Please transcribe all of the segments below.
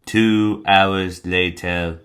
Two hours later.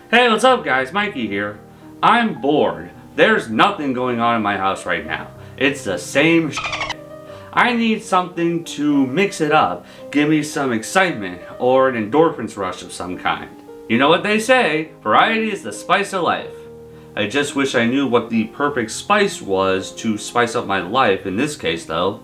Hey, what's up guys? Mikey here. I'm bored. There's nothing going on in my house right now. It's the same shit. I need something to mix it up, give me some excitement, or an endorphins rush of some kind. You know what they say, variety is the spice of life. I just wish I knew what the perfect spice was to spice up my life in this case though.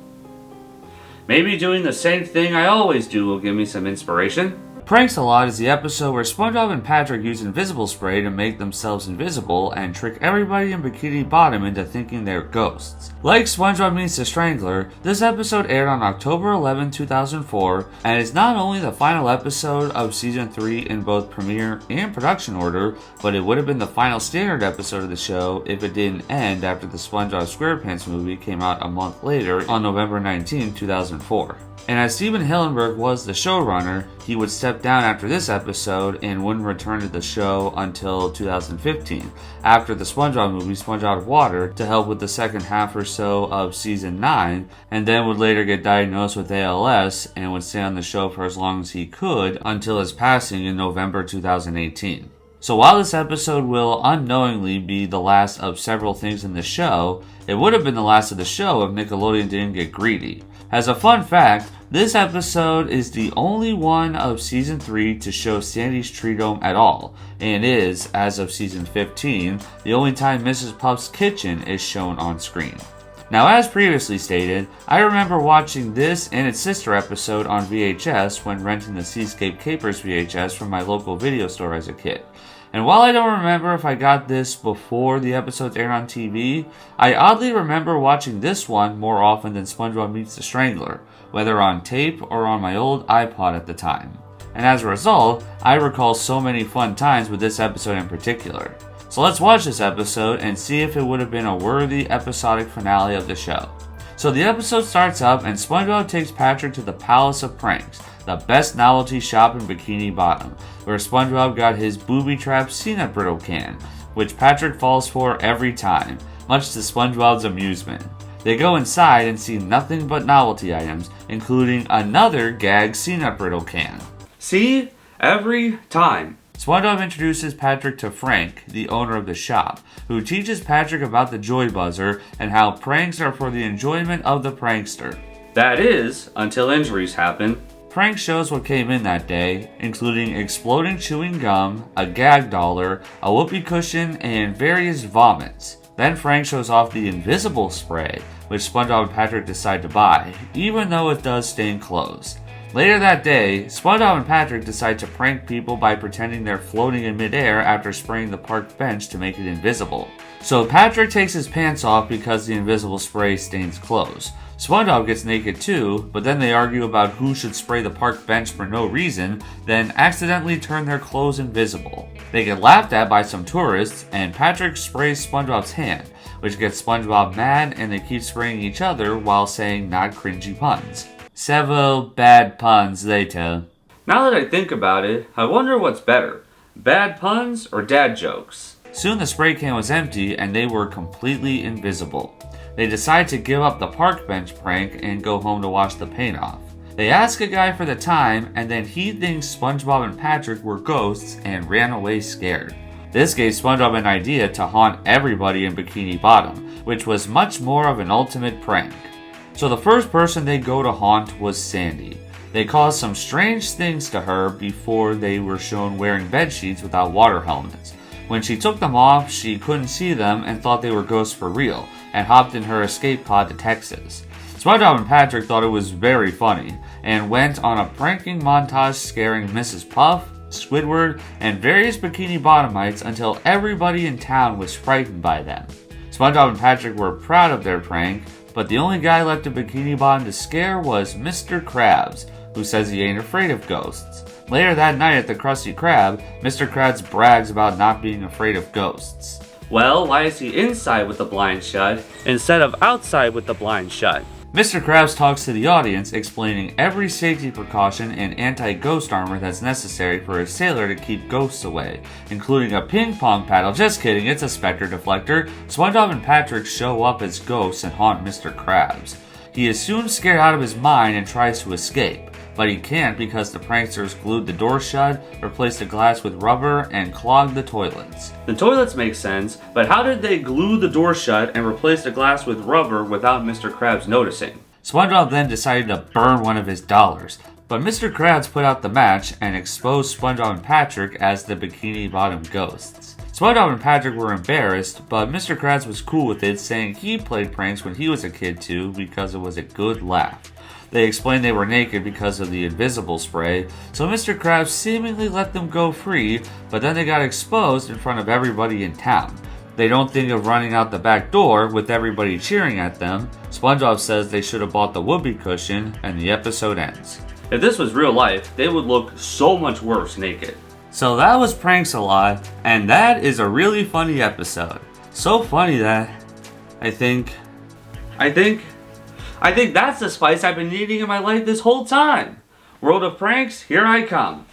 Maybe doing the same thing I always do will give me some inspiration. Pranks a Lot is the episode where SpongeBob and Patrick use invisible spray to make themselves invisible and trick everybody in Bikini Bottom into thinking they're ghosts. Like SpongeBob Meets the Strangler, this episode aired on October 11, 2004, and is not only the final episode of Season 3 in both premiere and production order, but it would have been the final standard episode of the show if it didn't end after the SpongeBob SquarePants movie came out a month later on November 19, 2004. And as Steven Hillenburg was the showrunner, he would step down after this episode and wouldn't return to the show until 2015, after the SpongeBob movie Sponge Out of Water, to help with the second half or so of Season 9, and then would later get diagnosed with ALS and would stay on the show for as long as he could until his passing in November 2018. So while this episode will unknowingly be the last of several things in the show, it would have been the last of the show if Nickelodeon didn't get greedy. As a fun fact, this episode is the only one of Season 3 to show Sandy's tree dome at all, and is, as of Season 15, the only time Mrs. Puff's kitchen is shown on screen. Now, as previously stated, I remember watching this and its sister episode on VHS when renting the Seascape Capers VHS from my local video store as a kid. And while I don't remember if I got this before the episodes aired on TV, I oddly remember watching this one more often than SpongeBob Meets the Strangler, whether on tape or on my old iPod at the time. And as a result, I recall so many fun times with this episode in particular. So let's watch this episode and see if it would have been a worthy episodic finale of the show. So the episode starts up and SpongeBob takes Patrick to the Palace of Pranks, the best novelty shop in Bikini Bottom, where SpongeBob got his booby-trapped peanut brittle can, which Patrick falls for every time, much to SpongeBob's amusement. They go inside and see nothing but novelty items, including another gag peanut brittle can. See? Every time. SpongeBob introduces Patrick to Frank, the owner of the shop, who teaches Patrick about the Joy Buzzer and how pranks are for the enjoyment of the prankster. That is, until injuries happen. Frank shows what came in that day, including exploding chewing gum, a gag dollar, a whoopee cushion, and various vomits. Then Frank shows off the invisible spray, which SpongeBob and Patrick decide to buy, even though it does stain clothes. Later that day, SpongeBob and Patrick decide to prank people by pretending they're floating in midair after spraying the park bench to make it invisible. So Patrick takes his pants off because the invisible spray stains clothes. SpongeBob gets naked too, but then they argue about who should spray the park bench for no reason, then accidentally turn their clothes invisible. They get laughed at by some tourists, and Patrick sprays SpongeBob's hand, which gets SpongeBob mad, and they keep spraying each other while saying not cringy puns. Several bad puns later. Now that I think about it, I wonder what's better, bad puns or dad jokes? Soon the spray can was empty and they were completely invisible. They decide to give up the park bench prank and go home to wash the paint off. They ask a guy for the time, and then he thinks SpongeBob and Patrick were ghosts and ran away scared. This gave SpongeBob an idea to haunt everybody in Bikini Bottom, which was much more of an ultimate prank. So the first person they go to haunt was Sandy. They caused some strange things to her before they were shown wearing bedsheets without water helmets. When she took them off, she couldn't see them and thought they were ghosts for real, and hopped in her escape pod to Texas. SpongeBob and Patrick thought it was very funny, and went on a pranking montage scaring Mrs. Puff, Squidward, and various Bikini Bottomites until everybody in town was frightened by them. SpongeBob and Patrick were proud of their prank, but the only guy left in Bikini Bottom to scare was Mr. Krabs, who says he ain't afraid of ghosts. Later that night at the Krusty Krab, Mr. Krabs brags about not being afraid of ghosts. Well, why is he inside with the blinds shut instead of outside with the blinds shut? Mr. Krabs talks to the audience, explaining every safety precaution and anti-ghost armor that's necessary for a sailor to keep ghosts away, including a ping pong paddle. Just kidding, it's a specter deflector. SpongeBob and Patrick show up as ghosts and haunt Mr. Krabs. He is soon scared out of his mind and tries to escape, but he can't because the pranksters glued the door shut, replaced the glass with rubber, and clogged the toilets. The toilets make sense, but how did they glue the door shut and replace the glass with rubber without Mr. Krabs noticing? SpongeBob then decided to burn one of his dollars, but Mr. Krabs put out the match and exposed SpongeBob and Patrick as the Bikini Bottom ghosts. SpongeBob and Patrick were embarrassed, but Mr. Krabs was cool with it, saying he played pranks when he was a kid too because it was a good laugh. They explained they were naked because of the invisible spray, so Mr. Krabs seemingly let them go free, but then they got exposed in front of everybody in town. They don't think of running out the back door with everybody cheering at them. SpongeBob says they should have bought the whoopee cushion, and the episode ends. If this was real life, they would look so much worse naked. So that was Pranks a Lot, and that is a really funny episode. So funny that I think that's the spice I've been needing in my life this whole time. World of pranks, here I come.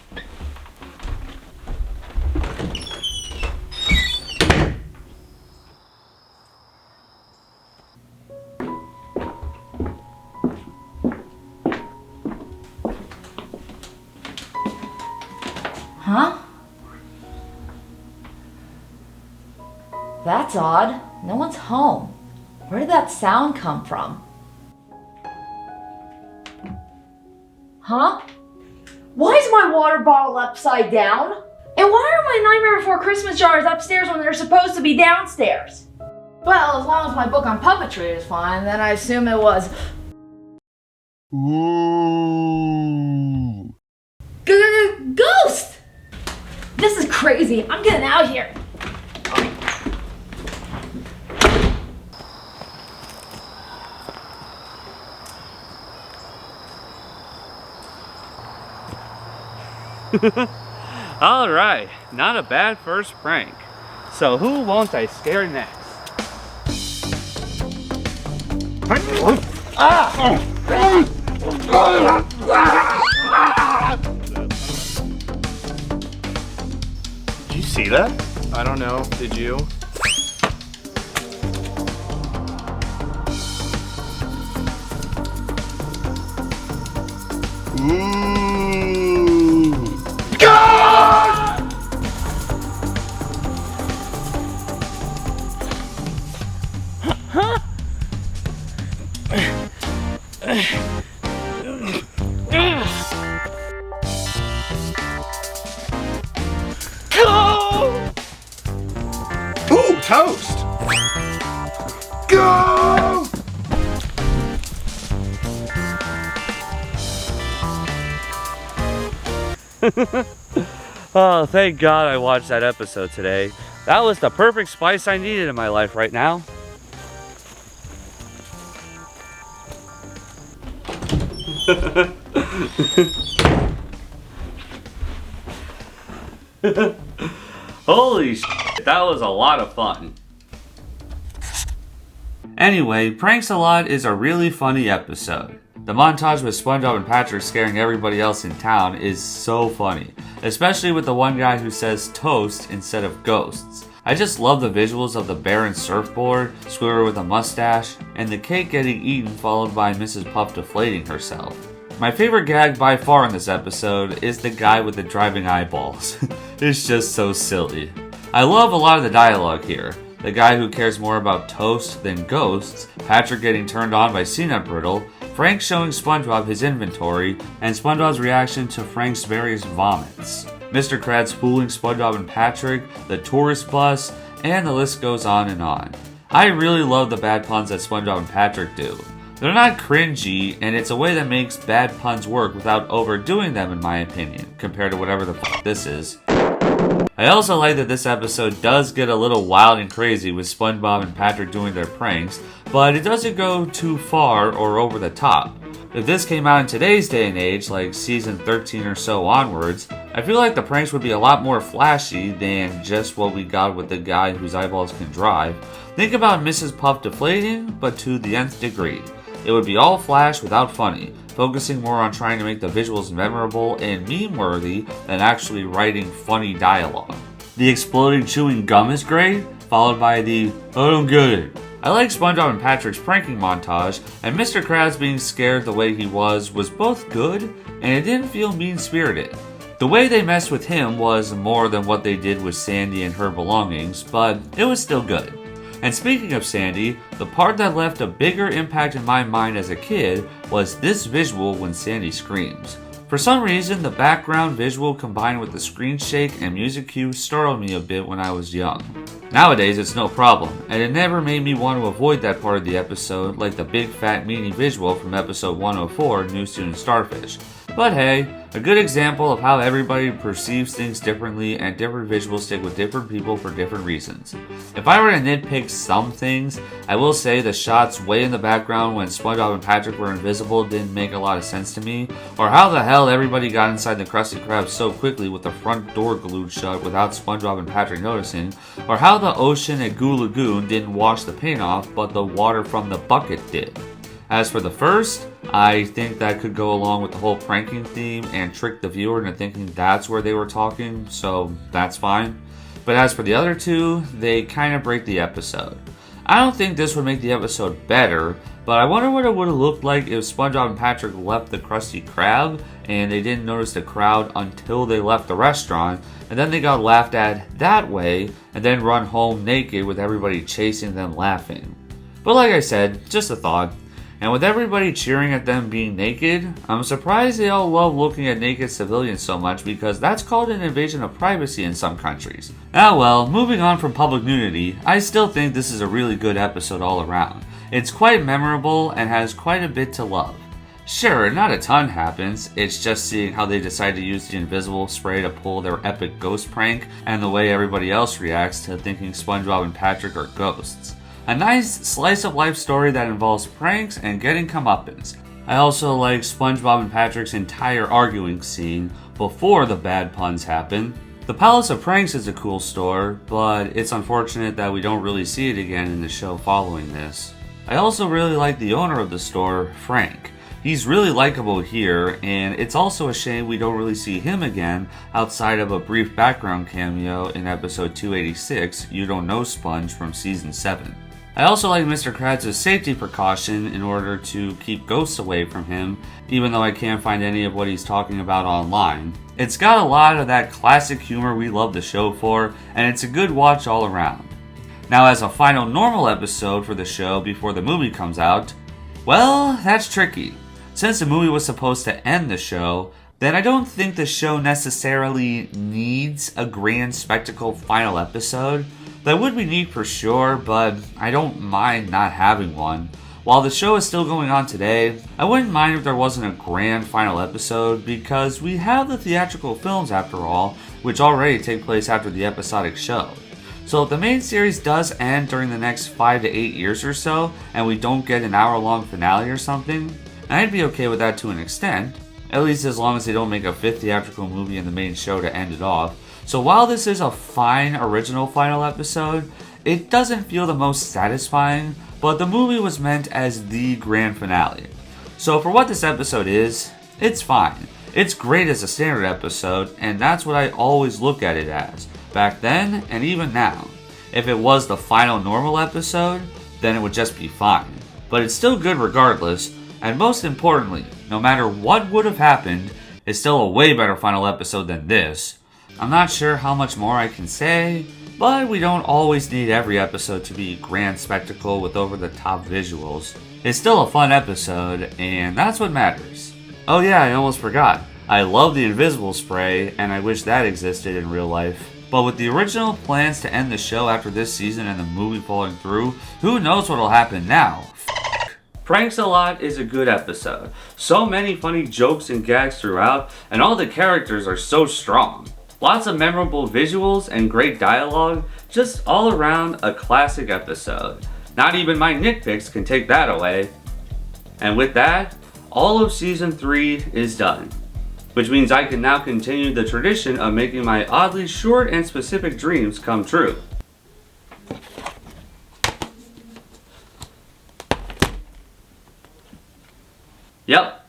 Huh? That's odd. No one's home. Where did that sound come from? Huh? Why is my water bottle upside down? And why are my Nightmare Before Christmas jars upstairs when they're supposed to be downstairs? Well, as long as my book on puppetry is fine, then I assume it was... Ooh. Ghost! This is crazy. I'm getting out of here. Alright, not a bad first prank. So who won't I scare next? Did you see that? I don't know. Did you? Ooh. Ooh, toast! Go! Oh, thank God I watched that episode today. That was the perfect spice I needed in my life right now. Holy shit, that was a lot of fun. Anyway, Pranks a Lot is a really funny episode. The montage with SpongeBob and Patrick scaring everybody else in town is so funny, especially with the one guy who says toast instead of ghosts. I just love the visuals of the barren surfboard, Squidward with a mustache, and the cake getting eaten followed by Mrs. Puff deflating herself. My favorite gag by far in this episode is the guy with the driving eyeballs. It's just so silly. I love a lot of the dialogue here. The guy who cares more about toast than ghosts, Patrick getting turned on by Peanut Brittle, Frank showing SpongeBob his inventory, and SpongeBob's reaction to Frank's various vomits. Mr. Krabs fooling SpongeBob and Patrick, the tourist bus, and the list goes on and on. I really love the bad puns that SpongeBob and Patrick do. They're not cringy, and it's a way that makes bad puns work without overdoing them in my opinion, compared to whatever the f this is. I also like that this episode does get a little wild and crazy with SpongeBob and Patrick doing their pranks, but it doesn't go too far or over the top. If this came out in today's day and age, like season 13 or so onwards, I feel like the pranks would be a lot more flashy than just what we got with the guy whose eyeballs can drive. Think about Mrs. Puff deflating, but to the nth degree. It would be all flash without funny, focusing more on trying to make the visuals memorable and meme-worthy than actually writing funny dialogue. The exploding chewing gum is great, followed by the "I don't get it." I like SpongeBob and Patrick's pranking montage, and Mr. Krabs being scared the way he was both good, and it didn't feel mean-spirited. The way they messed with him was more than what they did with Sandy and her belongings, but it was still good. And speaking of Sandy, the part that left a bigger impact in my mind as a kid was this visual when Sandy screams. For some reason, the background visual combined with the screen shake and music cue startled me a bit when I was young. Nowadays, it's no problem, and it never made me want to avoid that part of the episode like the big fat meaty visual from episode 104, New Student Starfish. But hey, a good example of how everybody perceives things differently and different visuals stick with different people for different reasons. If I were to nitpick some things, I will say the shots way in the background when SpongeBob and Patrick were invisible didn't make a lot of sense to me, or how the hell everybody got inside the Krusty Krab so quickly with the front door glued shut without SpongeBob and Patrick noticing, or how the ocean at Goo Lagoon didn't wash the paint off but the water from the bucket did. As for the first, I think that could go along with the whole pranking theme and trick the viewer into thinking that's where they were talking, so that's fine. But as for the other two, they kind of break the episode. I don't think this would make the episode better, but I wonder what it would have looked like if SpongeBob and Patrick left the Krusty Krab and they didn't notice the crowd until they left the restaurant, and then they got laughed at that way, and then run home naked with everybody chasing them laughing. But like I said, just a thought. And with everybody cheering at them being naked, I'm surprised they all love looking at naked civilians so much because that's called an invasion of privacy in some countries. Ah well, moving on from public nudity, I still think this is a really good episode all around. It's quite memorable and has quite a bit to love. Sure, not a ton happens, it's just seeing how they decide to use the invisible spray to pull their epic ghost prank and the way everybody else reacts to thinking SpongeBob and Patrick are ghosts. A nice slice-of-life story that involves pranks and getting comeuppance. I also like SpongeBob and Patrick's entire arguing scene before the bad puns happen. The Palace of Pranks is a cool store, but it's unfortunate that we don't really see it again in the show following this. I also really like the owner of the store, Frank. He's really likable here, and it's also a shame we don't really see him again outside of a brief background cameo in episode 286, You Don't Know Sponge from season 7. I also like Mr. Krabs' safety precaution in order to keep ghosts away from him, even though I can't find any of what he's talking about online. It's got a lot of that classic humor we love the show for, and it's a good watch all around. Now as a final normal episode for the show before the movie comes out, well, that's tricky. Since the movie was supposed to end the show, then I don't think the show necessarily needs a grand spectacle final episode. That would be neat for sure, but I don't mind not having one. While the show is still going on today, I wouldn't mind if there wasn't a grand final episode because we have the theatrical films after all, which already take place after the episodic show. So if the main series does end during the next 5 to 8 years or so, and we don't get an hour-long finale or something, I'd be okay with that to an extent, at least as long as they don't make a 5th theatrical movie in the main show to end it off. So while this is a fine original final episode, it doesn't feel the most satisfying, but the movie was meant as the grand finale. So for what this episode is, it's fine. It's great as a standard episode, and that's what I always look at it as, back then and even now. If it was the final normal episode, then it would just be fine. But it's still good regardless, and most importantly, no matter what would have happened, it's still a way better final episode than this. I'm not sure how much more I can say, but we don't always need every episode to be a grand spectacle with over-the-top visuals. It's still a fun episode, and that's what matters. Oh yeah, I almost forgot. I love the invisible spray, and I wish that existed in real life. But with the original plans to end the show after this season and the movie falling through, who knows what'll happen now? Pranks-A-Lot is a good episode. So many funny jokes and gags throughout, and all the characters are so strong. Lots of memorable visuals and great dialogue, just all around a classic episode. Not even my nitpicks can take that away. And with that, all of season 3 is done. Which means I can now continue the tradition of making my oddly short and specific dreams come true. Yep.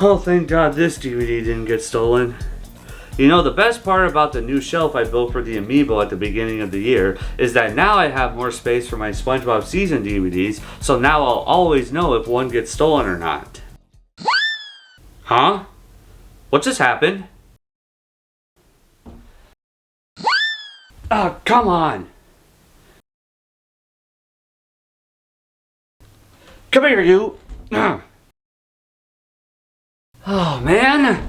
Oh, thank God this DVD didn't get stolen. You know, the best part about the new shelf I built for the Amiibo at the beginning of the year is that now I have more space for my SpongeBob season DVDs, so now I'll always know if one gets stolen or not. Huh? What just happened? Oh, come on! Come here, you! Oh, man!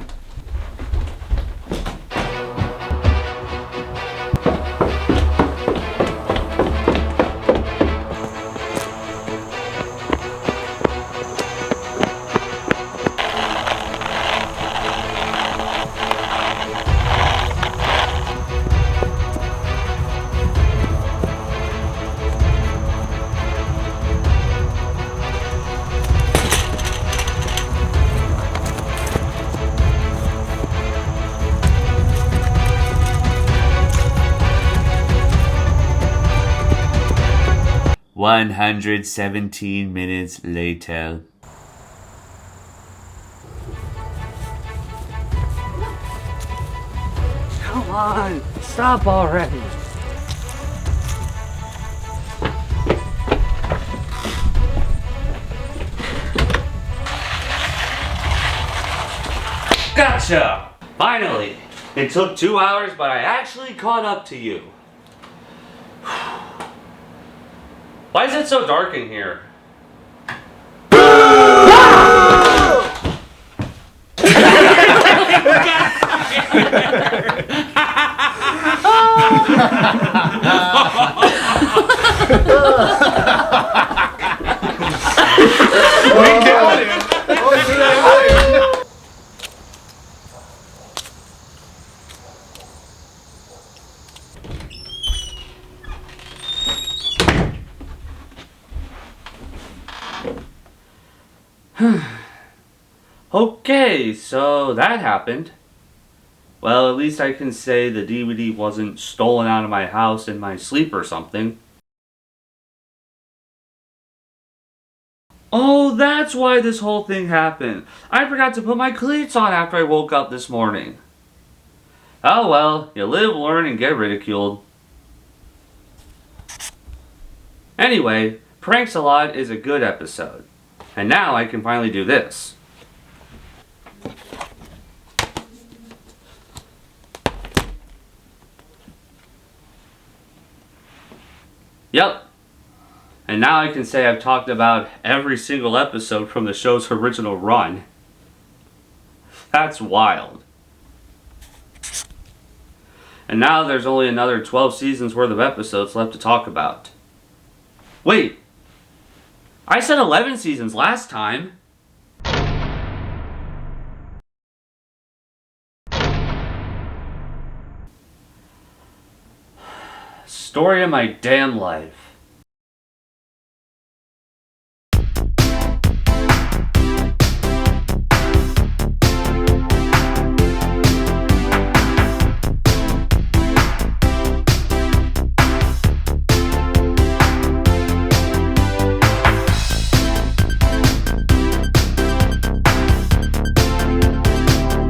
$117 later. Come on! Stop already! Gotcha! Finally! It took 2 hours, but I actually caught up to you. Why is it so dark in here? Okay, so that happened. Well, at least I can say the DVD wasn't stolen out of my house in my sleep or something. Oh, that's why this whole thing happened. I forgot to put my cleats on after I woke up this morning. Oh well, you live, learn, and get ridiculed. Anyway, Pranks-A-Lot is a good episode. And now I can finally do this. Yep. And now I can say I've talked about every single episode from the show's original run. That's wild. And now there's only another 12 seasons worth of episodes left to talk about. Wait. I said 11 seasons last time. Story of my damn life.